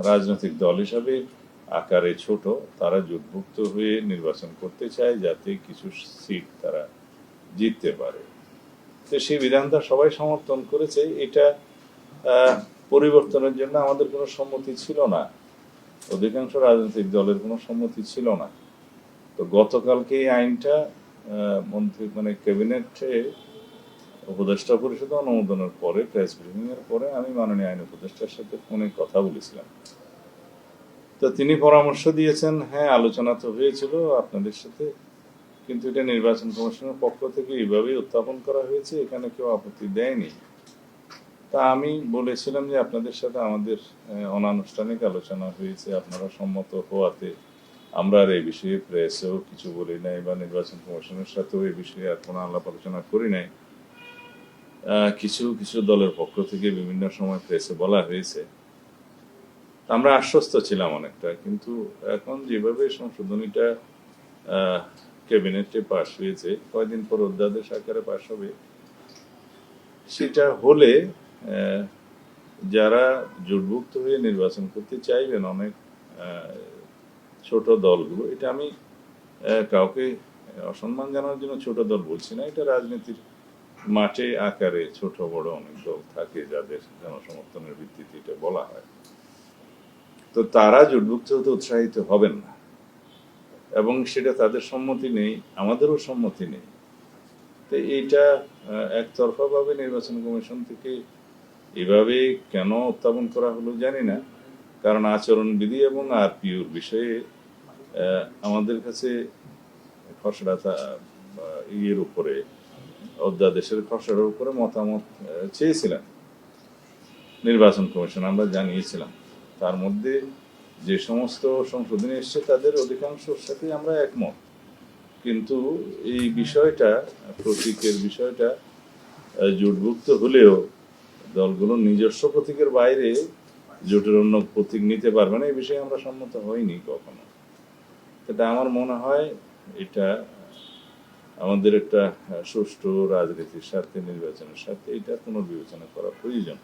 রাজনৈতিক দল হিসাবে আকারে ছোট, তারা জোটভুক্ত হয়ে নির্বাচন করতে চায় যাতে কিছু সিট তারা জিততে পারে। তো সেই বিধানটা সবাই সমর্থন করেছে। এটা পরিবর্তনের জন্য আমাদের কোনো সম্মতি ছিল না, অধিকাংশ রাজনৈতিক দলের কোনো সম্মতি ছিল না। তো গতকালকে এই আইনটা মন্ত্রী ক্যাবিনেটে উপদেষ্টা পরিষদ অনুমোদনের পরে, প্রেস ব্রিফিং এর পরে আমি মাননীয় আইন উপদেষ্টার সাথে ফোনে কথা বলেছিলাম। তো তিনি পরামর্শ দিয়েছেন, হ্যাঁ আলোচনা তো হয়েছিল আপনাদের সাথে, কিন্তু এটা নির্বাচন কমিশনের পক্ষ থেকে এইভাবেই উত্থাপন করা হয়েছে, এখানে কেউ আপত্তি দেয়নি। তা আমি বলেছিলাম যে আপনাদের সাথে আমাদের অনানুষ্ঠানিক আলোচনা হয়েছে, আপনারা সম্মত হওয়াতে আমরা আর এই বিষয়ে প্রেসেও কিছু বলি নাই বা নির্বাচন কমিশনের সাথেও এই বিষয়ে আর কোনো আলাপ আলোচনা করি নাই। কিছু কিছু দলের পক্ষ থেকে বিভিন্ন সময় প্রেসে বলা হয়েছে, আমরা আশ্বস্ত ছিলাম অনেকটা। কিন্তু এখন যেভাবে সংশোধনীটা ক্যাবিনেটে পাশ হয়েছে, কয়দিন পর অধ্যাদেশ আকারে পাশ হবে, সেটা হলে যারা জোটভুক্ত হয়ে নির্বাচন করতে চাইবেন, অনেক ছোট দলগুলো, এটা আমি কাউকে অসম্মান জানানোর জন্য ছোট দল বলছি না, এটা রাজনীতির মাঠে আকারে ছোট বড় অনেক দল থাকে যাদের জনসমর্থনের ভিত্তিতে এটা বলা হয়। তো তারা জোটভুক্ত হতে উৎসাহিত হবেন না, এবং সেটা তাদের সম্মতি নেই, আমাদেরও সম্মতি নেই। তো এইটা একতরফা ভাবে নির্বাচন কমিশন থেকে এভাবে কেন উত্থাপন করা হলো জানি না। কারণ আচরণবিধি এবং আরপিইউর বিষয়ে আমাদের কাছে খসড়া ইয়ের উপরে, অধ্যাদেশের খসড়ার উপরে মতামত চেয়েছিলেন নির্বাচন কমিশন, আমরা জানিয়েছিলাম। তার মধ্যে যে সমস্ত সংশোধনী এসছে তাদের অধিকাংশের সাথে আমরা একমত, কিন্তু এই বিষয়টা, প্রতীকের বিষয়টা, জোটভুক্ত হলেও দলগুলো নিজস্ব প্রতীকের বাইরে জোটের অন্য প্রতীক নিতে পারবে না, এই বিষয়ে আমরা সম্মত হইনি কখনো। এটা আমার মনে হয় এটা আমাদের একটা সুষ্ঠু রাজনীতির সাথে, নির্বাচনের সাথে এটা পুনর্বিবেচনা করা প্রয়োজন।